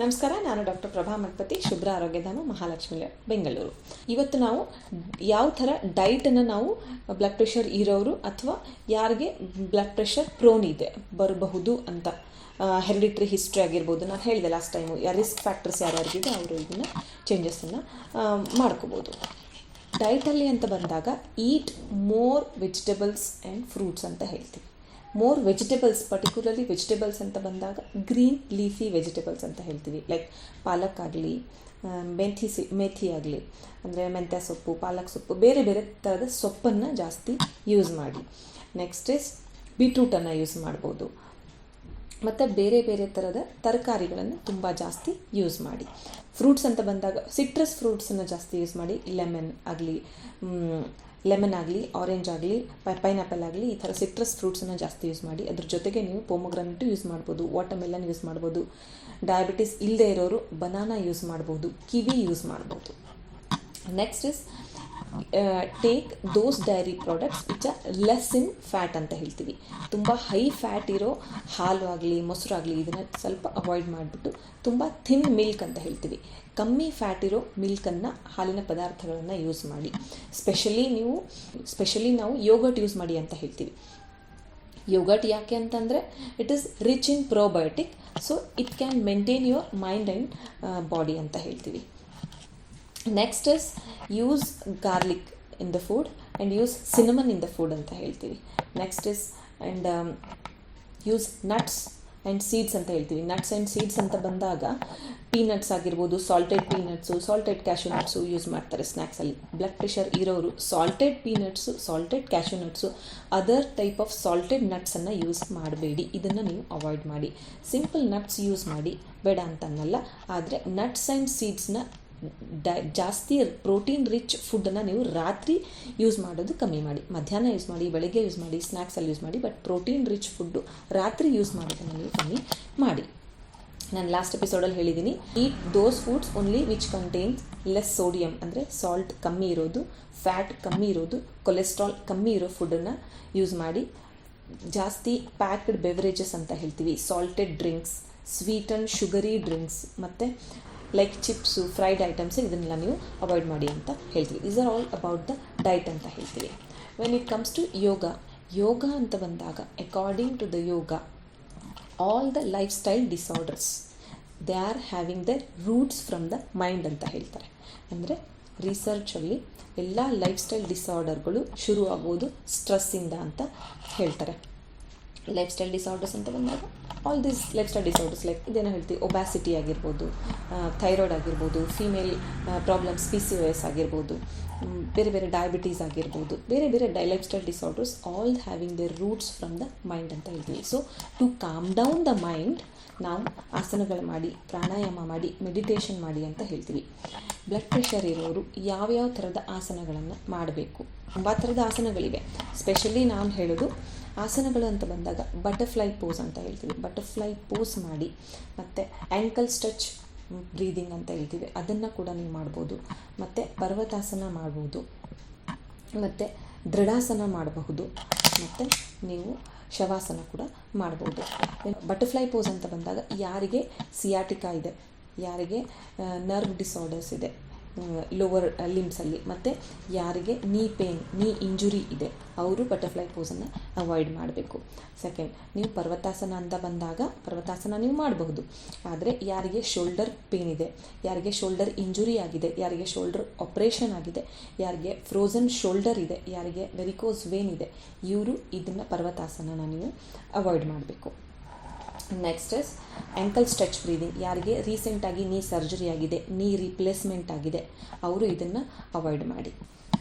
ನಮಸ್ಕಾರ, ನಾನು ಡಾಕ್ಟರ್ ಪ್ರಭಾ ಮಠಪತಿ, ಶುಭ್ರ ಆರೋಗ್ಯಧಾಮ, ಮಹಾಲಕ್ಷ್ಮಿ ಬೆಂಗಳೂರು. ಇವತ್ತು ನಾವು ಯಾವ ಥರ ಡೈಟನ್ನು ನಾವು ಬ್ಲಡ್ ಪ್ರೆಷರ್ ಇರೋರು ಅಥವಾ ಯಾರಿಗೆ ಬ್ಲಡ್ ಪ್ರೆಷರ್ ಪ್ರೋನ್ ಇದೆ ಬರಬಹುದು ಅಂತ, ಹೆರಿಡಿಟ್ರಿ ಹಿಸ್ಟ್ರಿ ಆಗಿರ್ಬೋದು, ನಾನು ಹೇಳಿದೆ ಲಾಸ್ಟ್ ಟೈಮು, ರಿಸ್ಕ್ ಫ್ಯಾಕ್ಟರ್ಸ್ ಯಾರ್ಯಾರಿಗಿದೆ ಅವರು ಇದನ್ನು ಚೇಂಜಸ್ಸನ್ನು ಮಾಡ್ಕೋಬೋದು. ಡೈಟಲ್ಲಿ ಅಂತ ಬಂದಾಗ ಈಟ್ ಮೋರ್ ವೆಜಿಟೇಬಲ್ಸ್ ಆ್ಯಂಡ್ ಫ್ರೂಟ್ಸ್ ಅಂತ ಹೇಳ್ತೀವಿ. ಮೋರ್ ವೆಜಿಟೇಬಲ್ಸ್, ಪರ್ಟಿಕ್ಯುಲರ್ಲಿ ವೆಜಿಟೇಬಲ್ಸ್ ಅಂತ ಬಂದಾಗ ಗ್ರೀನ್ ಲೀಫಿ ವೆಜಿಟೇಬಲ್ಸ್ ಅಂತ ಹೇಳ್ತೀವಿ. ಲೈಕ್ ಪಾಲಕ್ ಆಗಲಿ, ಮೇಥಿ ಆಗಲಿ, ಅಂದರೆ ಮೆಂತ್ಯ ಸೊಪ್ಪು, ಪಾಲಕ್ ಸೊಪ್ಪು, ಬೇರೆ ಬೇರೆ ಥರದ ಸೊಪ್ಪನ್ನು ಜಾಸ್ತಿ ಯೂಸ್ ಮಾಡಿ. ನೆಕ್ಸ್ಟ್ ಇಸ್ ಬೀಟ್ರೂಟನ್ನು ಯೂಸ್ ಮಾಡ್ಬೋದು. ಮತ್ತು ಬೇರೆ ಬೇರೆ ಥರದ ತರಕಾರಿಗಳನ್ನು ತುಂಬ ಜಾಸ್ತಿ ಯೂಸ್ ಮಾಡಿ. ಫ್ರೂಟ್ಸ್ ಅಂತ ಬಂದಾಗ ಸಿಟ್ರಸ್ ಫ್ರೂಟ್ಸನ್ನು ಜಾಸ್ತಿ ಯೂಸ್ ಮಾಡಿ. ಲೆಮನ್ ಆಗಲಿ, ಆರೆಂಜ್ ಆಗಲಿ, ಪೈನಾಪಲ್ ಆಗಲಿ, ಈ ಥರ ಸಿಟ್ರಸ್ ಫ್ರೂಟ್ಸನ್ನು ಜಾಸ್ತಿ ಯೂಸ್ ಮಾಡಿ. ಅದ್ರ ಜೊತೆಗೆ ನೀವು ಪೊಮೊಗ್ರಾನೇಟ್ ಯೂಸ್ ಮಾಡ್ಬೋದು, ವಾಟರ್ಮೆಲನ್ ಯೂಸ್ ಮಾಡ್ಬೋದು. ಡಯಾಬಿಟಿಸ್ ಇಲ್ಲದೆ ಇರೋರು ಬನಾನಾ ಯೂಸ್ ಮಾಡ್ಬೋದು, ಕಿವಿ ಯೂಸ್ ಮಾಡ್ಬೋದು. Next is take those dairy products which are less in fat ಅಂತ ಹೇಳ್ತೀವಿ. ತುಂಬ ಹೈ ಫ್ಯಾಟ್ ಇರೋ ಹಾಲು ಆಗಲಿ, ಮೊಸರು ಆಗಲಿ, ಇದನ್ನು ಸ್ವಲ್ಪ ಅವಾಯ್ಡ್ ಮಾಡಿಬಿಟ್ಟು ತುಂಬ ಥಿನ್ ಮಿಲ್ಕ್ ಅಂತ ಹೇಳ್ತೀವಿ, ಕಮ್ಮಿ ಫ್ಯಾಟ್ ಇರೋ ಮಿಲ್ಕನ್ನು, ಹಾಲಿನ ಪದಾರ್ಥಗಳನ್ನು ಯೂಸ್ ಮಾಡಿ. ಸ್ಪೆಷಲಿ ನಾವು ಯೋಗರ್ಟ್ ಯೂಸ್ ಮಾಡಿ ಅಂತ ಹೇಳ್ತೀವಿ. ಯೋಗರ್ಟ್ ಯಾಕೆ ಅಂತಂದರೆ it is rich in probiotic, so it can maintain your mind and body ಅಂತ ಹೇಳ್ತೀವಿ. Next is use garlic in the food and use cinnamon in the food ಅಂತ ಹೇಳ್ತೀವಿ. Next is and use nuts and seeds ಅಂತ ಹೇಳ್ತೀವಿ. Nuts and seeds ಅಂತ ಬಂದಾಗ peanuts ಆಗಿರ್ಬೋದು, salted peanuts, salted cashew nuts use ಮಾಡ್ತಾರೆ ಸ್ನ್ಯಾಕ್ಸಲ್ಲಿ. ಬ್ಲಡ್ ಪ್ರೆಷರ್ ಇರೋರು salted peanuts, salted cashew nuts, other type of salted ನಟ್ಸನ್ನು use ಮಾಡಬೇಡಿ. ಇದನ್ನು ನೀವು ಅವಾಯ್ಡ್ ಮಾಡಿ. ಸಿಂಪಲ್ ನಟ್ಸ್ ಯೂಸ್ ಮಾಡಿ, ಬೇಡ ಅಂತನ್ನಲ್ಲ, ಆದರೆ ನಟ್ಸ್ ಆ್ಯಂಡ್ ಸೀಡ್ಸ್ನ ಜಾಸ್ತಿ ಪ್ರೋಟೀನ್ ರಿಚ್ ಫುಡ್ಡನ್ನು ನೀವು ರಾತ್ರಿ ಯೂಸ್ ಮಾಡೋದು ಕಮ್ಮಿ ಮಾಡಿ. ಮಧ್ಯಾಹ್ನ ಯೂಸ್ ಮಾಡಿ, ಬೆಳಗ್ಗೆ ಯೂಸ್ ಮಾಡಿ, ಸ್ನ್ಯಾಕ್ಸಲ್ಲಿ ಯೂಸ್ ಮಾಡಿ, ಬಟ್ ಪ್ರೋಟೀನ್ ರಿಚ್ ಫುಡ್ಡು ರಾತ್ರಿ ಯೂಸ್ ಮಾಡೋದನ್ನು ನೀವು ಕಮ್ಮಿ ಮಾಡಿ. ನಾನು ಲಾಸ್ಟ್ ಎಪಿಸೋಡಲ್ಲಿ ಹೇಳಿದ್ದೀನಿ, eat those foods only which contains less sodium, ಅಂದರೆ ಸಾಲ್ಟ್ ಕಮ್ಮಿ ಇರೋದು, ಫ್ಯಾಟ್ ಕಮ್ಮಿ ಇರೋದು, ಕೊಲೆಸ್ಟ್ರಾಲ್ ಕಮ್ಮಿ ಇರೋ ಫುಡ್ಡನ್ನು ಯೂಸ್ ಮಾಡಿ. ಜಾಸ್ತಿ ಪ್ಯಾಕ್ಡ್ ಬೆವರೇಜಸ್ ಅಂತ ಹೇಳ್ತೀವಿ, salted drinks, sweet and sugary drinks, ಮತ್ತು ಲೈಕ್ ಚಿಪ್ಸು, ಫ್ರೈಡ್ ಐಟಮ್ಸ್, ಇದನ್ನೆಲ್ಲ ನೀವು ಅವಾಯ್ಡ್ ಮಾಡಿ ಅಂತ ಹೇಳ್ತೀವಿ. These are all about the diet ಅಂತ ಹೇಳ್ತೀವಿ. When it comes to yoga ಅಂತ ಬಂದಾಗ, according to the yoga, all the lifestyle disorders they are having the roots from the mind ಅಂತ ಹೇಳ್ತಾರೆ. ಅಂದರೆ ರಿಸರ್ಚಲ್ಲಿ ಎಲ್ಲ ಲೈಫ್ ಸ್ಟೈಲ್ ಡಿಸಾರ್ಡರ್ಗಳು ಶುರು ಆಗೋದು ಸ್ಟ್ರೆಸ್ಸಿಂದ ಅಂತ ಹೇಳ್ತಾರೆ. ಲೈಫ್ ಸ್ಟೈಲ್ ಡಿಸಾರ್ಡರ್ಸ್ ಅಂತ ಬಂದಾಗ all these life style disorders, like ಇದೇನೋ ಹೇಳ್ತೀವಿ, ಒಬ್ಯಾಸಿಟಿ ಆಗಿರ್ಬೋದು, ಥೈರಾಯ್ಡ್ ಆಗಿರ್ಬೋದು, ಫೀಮೇಲ್ ಪ್ರಾಬ್ಲಮ್ಸ್, PCOS ಆಗಿರ್ಬೋದು, ಬೇರೆ ಬೇರೆ ಡಯಾಬಿಟೀಸ್ ಆಗಿರ್ಬೋದು, ಬೇರೆ ಬೇರೆ lifestyle disorders all having their roots from the mind ಅಂತ ಹೇಳ್ತೀವಿ. So to calm down the mind ನಾವು ಆಸನಗಳು ಮಾಡಿ, ಪ್ರಾಣಾಯಾಮ ಮಾಡಿ, ಮೆಡಿಟೇಷನ್ ಮಾಡಿ ಅಂತ ಹೇಳ್ತೀವಿ. ಬ್ಲಡ್ ಪ್ರೆಷರ್ ಇರೋರು ಯಾವ್ಯಾವ ಥರದ ಆಸನಗಳನ್ನು ಮಾಡಬೇಕು? ತುಂಬ ಥರದ ಆಸನಗಳಿವೆ. ಸ್ಪೆಷಲಿ ನಾನು ಹೇಳೋದು ಆಸನಗಳು ಅಂತ ಬಂದಾಗ ಬಟರ್ಫ್ಲೈ ಪೋಸ್ ಅಂತ ಹೇಳ್ತೀವಿ. ಬಟರ್ಫ್ಲೈ ಪೋಸ್ ಮಾಡಿ, ಮತ್ತು ಆ್ಯಂಕಲ್ ಸ್ಟ್ರೆಚ್ ಬ್ರೀದಿಂಗ್ ಅಂತ ಹೇಳ್ತೀವಿ, ಅದನ್ನು ಕೂಡ ನೀವು ಮಾಡ್ಬೋದು. ಮತ್ತು ಪರ್ವತಾಸನ ಮಾಡ್ಬೋದು, ಮತ್ತು ದೃಢಾಸನ ಮಾಡಬಹುದು, ಮತ್ತು ನೀವು ಶವಾಸನ ಕೂಡ ಮಾಡ್ಬೋದು. ಬಟರ್ಫ್ಲೈ ಪೋಸ್ ಅಂತ ಬಂದಾಗ ಯಾರಿಗೆ ಸಿಯಾಟಿಕಾ ಇದೆ, ಯಾರಿಗೆ ನರ್ವ್ ಡಿಸಾರ್ಡರ್ಸ್ ಇದೆ ಲೋವರ್ ಲಿಮ್ಸಲ್ಲಿ, ಮತ್ತು ಯಾರಿಗೆ ನೀ ಇಂಜುರಿ ಇದೆ, ಅವರು ಬಟರ್ಫ್ಲೈ ಪೋಸನ್ನು ಅವಾಯ್ಡ್ ಮಾಡಬೇಕು. ಸೆಕೆಂಡ್, ನೀವು ಪರ್ವತಾಸನ ಅಂತ ಬಂದಾಗ ಪರ್ವತಾಸನ ನೀವು ಮಾಡಬಹುದು, ಆದರೆ ಯಾರಿಗೆ ಶೋಲ್ಡರ್ ಪೇನ್ ಇದೆ, ಯಾರಿಗೆ ಶೋಲ್ಡರ್ ಇಂಜುರಿ ಆಗಿದೆ, ಯಾರಿಗೆ ಶೋಲ್ಡರ್ ಆಪ್ರೇಷನ್ ಆಗಿದೆ, ಯಾರಿಗೆ ಫ್ರೋಝನ್ ಶೋಲ್ಡರ್ ಇದೆ, ಯಾರಿಗೆ ವೆರಿಕೋಸ್ ವೇನ್ ಇದೆ, ಇವರು ಇದನ್ನು ಪರ್ವತಾಸನ ನೀವು ಅವಾಯ್ಡ್ ಮಾಡಬೇಕು. Next is ankle stretch breathing. ಯಾರಿಗೆ ರೀಸೆಂಟಾಗಿ ನೀ ಸರ್ಜರಿ ಆಗಿದೆ, ನೀ ರಿಪ್ಲೇಸ್ಮೆಂಟ್ ಆಗಿದೆ, ಅವರು ಇದನ್ನು ಅವಾಯ್ಡ್ ಮಾಡಿ.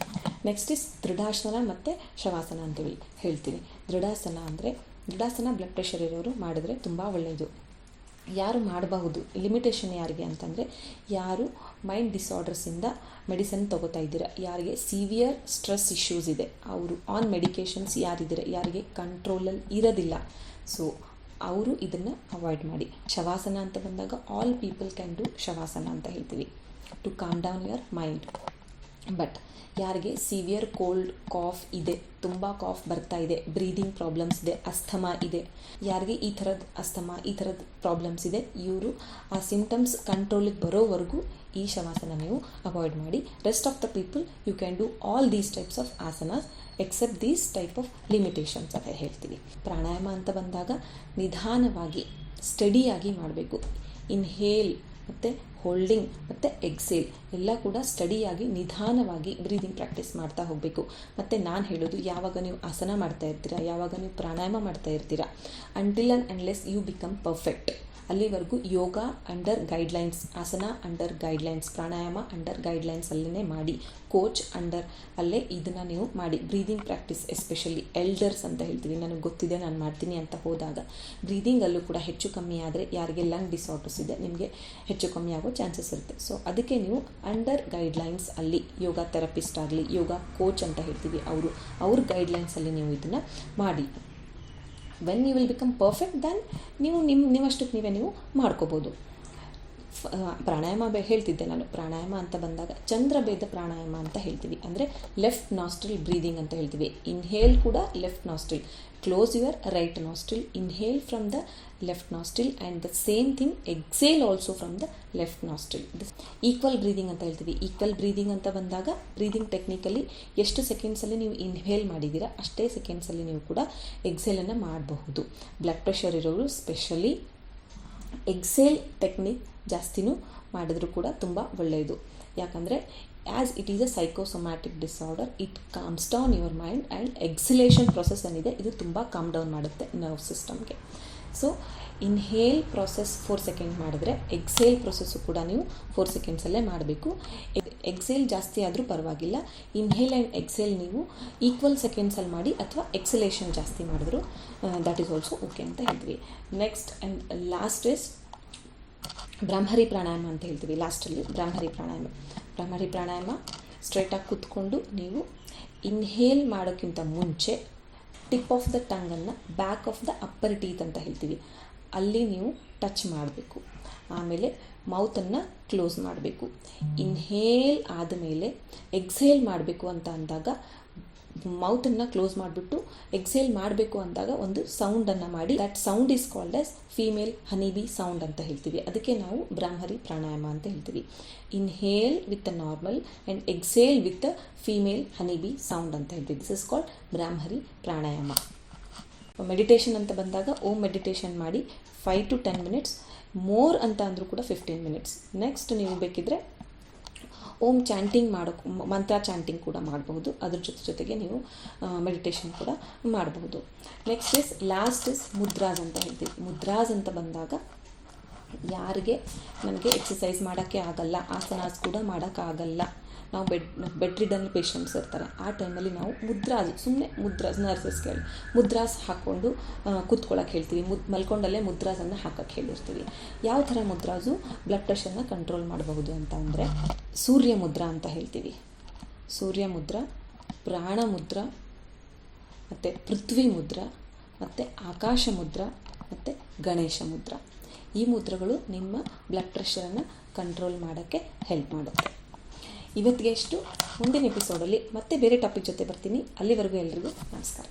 ನೆಕ್ಸ್ಟ್ ಇಸ್ ದೃಢಾಸನ ಮತ್ತು ಶವಾಸನ ಅಂತೇಳಿ ಹೇಳ್ತೀವಿ. ದೃಢಾಸನ ಬ್ಲಡ್ ಪ್ರೆಷರ್ ಇರೋರು ಮಾಡಿದ್ರೆ ತುಂಬ ಒಳ್ಳೆಯದು. ಯಾರು ಮಾಡಬಹುದು, ಲಿಮಿಟೇಷನ್ ಯಾರಿಗೆ ಅಂತಂದರೆ, ಯಾರು ಮೈಂಡ್ ಡಿಸಾರ್ಡರ್ಸಿಂದ ಮೆಡಿಸನ್ ತೊಗೋತಾ ಇದ್ದೀರಾ, ಯಾರಿಗೆ ಸಿವಿಯರ್ ಸ್ಟ್ರೆಸ್ ಇಶ್ಯೂಸ್ ಇದೆ, ಅವರು ಆನ್ ಮೆಡಿಕೇಷನ್ಸ್ ಯಾರಿದ್ದೀರ, ಯಾರಿಗೆ ಕಂಟ್ರೋಲಲ್ಲಿ ಇರೋದಿಲ್ಲ, ಸೊ ಅವರು ಇದನ್ನು ಅವಾಯ್ಡ್ ಮಾಡಿ. ಶವಾಸನ ಅಂತ ಬಂದಾಗ all people can do shavasana ಅಂತ ಹೇಳ್ತೀವಿ, to calm down your mind. But ಯಾರಿಗೆ ಸಿವಿಯರ್ ಕೋಲ್ಡ್ ಕಾಫ್ ಇದೆ, ತುಂಬ ಕಾಫ್ ಬರ್ತಾ ಇದೆ, ಬ್ರೀದಿಂಗ್ ಪ್ರಾಬ್ಲಮ್ಸ್ ಇದೆ, ಅಸ್ಥಮಾ ಇದೆ, ಯಾರಿಗೆ ಈ ಥರದ ಅಸ್ಥಮಾ ಈ ಥರದ ಪ್ರಾಬ್ಲಮ್ಸ್ ಇದೆ, ಇವರು ಆ ಸಿಂಟಮ್ಸ್ ಕಂಟ್ರೋಲಿಗೆ ಬರೋವರೆಗೂ ಈ ಶವಾಸನ ನೀವು ಅವಾಯ್ಡ್ ಮಾಡಿ. Rest of the people you can do all these types of asanas except these type of limitations ಅಂತ ಹೇಳ್ತೀವಿ. ಪ್ರಾಣಾಯಾಮ ಅಂತ ಬಂದಾಗ ನಿಧಾನವಾಗಿ ಸ್ಟಡಿಯಾಗಿ ಮಾಡಬೇಕು. ಇನ್ಹೇಲ್ ಮತ್ತು ಹೋಲ್ಡಿಂಗ್ ಮತ್ತು ಎಕ್ಸೇಲ್ ಎಲ್ಲ ಕೂಡ ಸ್ಟಡಿಯಾಗಿ ನಿಧಾನವಾಗಿ ಬ್ರೀದಿಂಗ್ ಪ್ರಾಕ್ಟೀಸ್ ಮಾಡ್ತಾ ಹೋಗಬೇಕು. ಮತ್ತು ನಾನು ಹೇಳೋದು, ಯಾವಾಗ ನೀವು ಆಸನ ಮಾಡ್ತಾ ಇರ್ತೀರಾ, ಯಾವಾಗ ನೀವು ಪ್ರಾಣಾಯಾಮ ಮಾಡ್ತಾ ಇರ್ತೀರಾ, until and unless you become perfect, ಅಲ್ಲಿವರೆಗೂ yoga under guidelines, asana under guidelines, pranayama under guidelines ಅಲ್ಲೇ ಮಾಡಿ, ಕೋಚ್ ಅಂಡರ್ ಅಲ್ಲೇ ಇದನ್ನು ನೀವು ಮಾಡಿ. ಬ್ರೀದಿಂಗ್ ಪ್ರಾಕ್ಟೀಸ್ ಎಸ್ಪೆಷಲಿ ಎಲ್ಡರ್ಸ್ ಅಂತ ಹೇಳ್ತೀವಿ, ನನಗೆ ಗೊತ್ತಿದೆ ನಾನು ಮಾಡ್ತೀನಿ ಅಂತ ಹೋದಾಗ ಬ್ರೀದಿಂಗಲ್ಲೂ ಕೂಡ ಹೆಚ್ಚು ಕಮ್ಮಿ ಆದರೆ, ಯಾರಿಗೆ ಲಂಗ್ ಡಿಸಾರ್ಡರ್ಸ್ ಇದೆ ನಿಮಗೆ ಹೆಚ್ಚು ಕಮ್ಮಿ ಆಗೋ ಚಾನ್ಸಸ್ ಇರುತ್ತೆ. ಸೊ ಅದಕ್ಕೆ ನೀವು ಅಂಡರ್ ಗೈಡ್ಲೈನ್ಸ್ ಅಲ್ಲಿ ಯೋಗ ಥೆರಪಿಸ್ಟ್ ಆಗಲಿ, ಯೋಗ ಕೋಚ್ ಅಂತ ಹೇಳ್ತೀವಿ, ಅವ್ರ ಗೈಡ್ಲೈನ್ಸಲ್ಲಿ ನೀವು ಇದನ್ನು ಮಾಡಿ. When you will become perfect then ನೀವು ನೀವಷ್ಟಕ್ಕೆ ನೀವು ಮಾಡ್ಕೋಬೋದು. ಪ್ರಾಣಾಯಾಮ ಹೇಳ್ತಿದ್ದೆ ನಾನು. ಪ್ರಾಣಾಯಾಮ ಅಂತ ಬಂದಾಗ ಚಂದ್ರಭೇದ ಪ್ರಾಣಾಯಾಮ ಅಂತ ಹೇಳ್ತೀವಿ, ಅಂದರೆ ಲೆಫ್ಟ್ ನಾಸ್ಟ್ರಿಲ್ ಬ್ರೀದಿಂಗ್ ಅಂತ ಹೇಳ್ತೀವಿ. ಇನ್ಹೇಲ್ ಕೂಡ left nostril, close your right nostril, inhale from the left nostril and the same thing exhale also from the left nostril. Equal breathing ಅಂತ ಹೇಳ್ತೀವಿ. ಈಕ್ವಲ್ ಬ್ರೀದಿಂಗ್ ಅಂತ ಬಂದಾಗ ಬ್ರೀದಿಂಗ್ ಟೆಕ್ನಿಕಲ್ಲಿ ಎಷ್ಟು ಸೆಕೆಂಡ್ಸಲ್ಲಿ ನೀವು ಇನ್ಹೇಲ್ ಮಾಡಿದ್ದೀರಾ ಅಷ್ಟೇ ಸೆಕೆಂಡ್ಸಲ್ಲಿ ನೀವು ಕೂಡ ಎಕ್ಸೇಲನ್ನು ಮಾಡಬಹುದು. ಬ್ಲಡ್ ಪ್ರೆಷರ್ ಇರೋರು ಸ್ಪೆಷಲಿ ಎಕ್ಸೇಲ್ ಟೆಕ್ನಿಕ್ ಜಾಸ್ತಿನೂ ಮಾಡಿದ್ರೂ ಕೂಡ ತುಂಬ ಒಳ್ಳೆಯದು. ಯಾಕಂದರೆ as it is a psychosomatic disorder, it calms down your mind and exhalation process ಏನಿದೆ ಇದು ತುಂಬ ಕಾಮ್ ಡೌನ್ ಮಾಡುತ್ತೆ ನರ್ವ್ ಸಿಸ್ಟಮ್ಗೆ. ಸೊ ಇನ್ಹೇಲ್ ಪ್ರೊಸೆಸ್ 4 ಸೆಕೆಂಡ್ ಮಾಡಿದ್ರೆ ಎಕ್ಸೇಲ್ ಪ್ರೊಸೆಸ್ಸು ಕೂಡ ನೀವು 4 ಸೆಕೆಂಡ್ಸಲ್ಲೇ ಮಾಡಬೇಕು. ಎಕ್ಸೇಲ್ ಜಾಸ್ತಿ ಆದರೂ ಪರವಾಗಿಲ್ಲ, ಇನ್ಹೇಲ್ ಆ್ಯಂಡ್ ಎಕ್ಸೇಲ್ ನೀವು ಈಕ್ವಲ್ ಸೆಕೆಂಡ್ಸಲ್ಲಿ ಮಾಡಿ, ಅಥವಾ ಎಕ್ಸಲೇಷನ್ ಜಾಸ್ತಿ ಮಾಡಿದ್ರು ದ್ಯಾಟ್ ಈಸ್ ಆಲ್ಸೋ ಓಕೆ ಅಂತ ಹೇಳ್ತೀವಿ. Next and last is ಬ್ರಹ್ಮರಿ pranayama ಅಂತ ಹೇಳ್ತೀವಿ. ಲಾಸ್ಟಲ್ಲಿ ಬ್ರಹ್ಮರಿ ಪ್ರಾಣಾಯಾಮ ಸ್ಟ್ರೈಟಾಗಿ ಕೂತ್ಕೊಂಡು ನೀವು ಇನ್ಹೇಲ್ ಮಾಡೋಕ್ಕಿಂತ ಮುಂಚೆ ಟಿಪ್ ಆಫ್ ದ ಟಂಗನ್ನು back of the upper teeth ಅಂತ ಹೇಳ್ತೀವಿ, ಅಲ್ಲಿ ನೀವು ಟಚ್ ಮಾಡಬೇಕು. ಆಮೇಲೆ ಮೌತನ್ನು ಕ್ಲೋಸ್ ಮಾಡಬೇಕು. ಇನ್ಹೇಲ್ ಆದಮೇಲೆ ಎಕ್ಸೇಲ್ ಮಾಡಬೇಕು ಅಂತ ಅಂದಾಗ ಮೌತನ್ನು ಕ್ಲೋಸ್ ಮಾಡಿಬಿಟ್ಟು ಎಕ್ಸೇಲ್ ಮಾಡಬೇಕು ಅಂದಾಗ ಒಂದು ಸೌಂಡನ್ನು ಮಾಡಿ, that sound is called as female honeybee sound ಅಂತ ಹೇಳ್ತೀವಿ. ಅದಕ್ಕೆ ನಾವು ಬ್ರಹ್ಮರಿ ಪ್ರಾಣಾಯಾಮ ಅಂತ ಹೇಳ್ತೀವಿ. Inhale with a normal and exhale with a female honeybee sound ಅಂತ ಹೇಳ್ತೀವಿ. This is called Bhramari pranayama. Meditation ಅಂತ ಬಂದಾಗ ಓಮ್ ಮೆಡಿಟೇಷನ್ ಮಾಡಿ 5 to 10 minutes, ಮೋರ್ ಅಂತ ಅಂದರೂ ಕೂಡ 15 minutes. ನೆಕ್ಸ್ಟ್ ನೀವು ಬೇಕಿದ್ರೆ ಓಮ್ ಚಾಂಟಿಂಗ್ ಮಂತ್ರ ಚಾಂಟಿಂಗ್ ಕೂಡ ಮಾಡಬಹುದು, ಅದ್ರ ಜೊತೆಗೆ ನೀವು ಮೆಡಿಟೇಷನ್ ಕೂಡ ಮಾಡಬಹುದು. ನೆಕ್ಸ್ಟ್ ಲಾಸ್ಟ್ ಇಸ್ ಮುದ್ರಾಸ್ ಅಂತ ಹೇಳ್ತೀವಿ. ಮುದ್ರಾಸ್ ಅಂತ ಬಂದಾಗ ಯಾರಿಗೆ ನನಗೆ ಎಕ್ಸಸೈಸ್ ಮಾಡೋಕ್ಕೆ ಆಗಲ್ಲ, ಆಸನಾಸ್ ಕೂಡ ಮಾಡೋಕ್ಕಾಗಲ್ಲ, ನಾವು ಬೆಡ್ ರಿಡನ್ ಪೇಷಂಟ್ಸ್ ಇರ್ತಾರೆ, ಆ ಟೈಮಲ್ಲಿ ನಾವು ಸುಮ್ಮನೆ ನರ್ಸಸ್ ಕೇಳಿ ಮುದ್ರಾಸ್ ಹಾಕ್ಕೊಂಡು ಕೂತ್ಕೊಳ್ಳೋಕೆ ಹೇಳ್ತೀವಿ. ಮಲ್ಕೊಂಡಲ್ಲೇ ಮುದ್ರಾಸನ್ನು ಹಾಕೋಕ್ಕೆ ಹೇಳಿರ್ತೀವಿ. ಯಾವ ಥರ ಮುದ್ರಾಸು ಬ್ಲಡ್ ಪ್ರೆಷರ್ನ ಕಂಟ್ರೋಲ್ ಮಾಡಬಹುದು ಅಂತ ಅಂದರೆ ಸೂರ್ಯ ಮುದ್ರಾ ಅಂತ ಹೇಳ್ತೀವಿ. ಸೂರ್ಯ ಮುದ್ರಾ, ಪ್ರಾಣ ಮುದ್ರಾ, ಮತ್ತು ಪೃಥ್ವಿ ಮುದ್ರಾ, ಮತ್ತು ಆಕಾಶ ಮುದ್ರಾ, ಮತ್ತು ಗಣೇಶ ಮುದ್ರಾ. ಈ ಮುದ್ರೆಗಳು ನಿಮ್ಮ ಬ್ಲಡ್ ಪ್ರೆಷರನ್ನು ಕಂಟ್ರೋಲ್ ಮಾಡೋಕ್ಕೆ ಹೆಲ್ಪ್ ಮಾಡುತ್ತೆ. ಇವತ್ತಿಗೆ ಎಷ್ಟು, ಮುಂದಿನ ಎಪಿಸೋಡಲ್ಲಿ ಮತ್ತೆ ಬೇರೆ ಟಾಪಿಕ್ ಜೊತೆ ಬರ್ತೀನಿ. ಅಲ್ಲಿವರೆಗೂ ಎಲ್ರಿಗೂ ನಮಸ್ಕಾರ.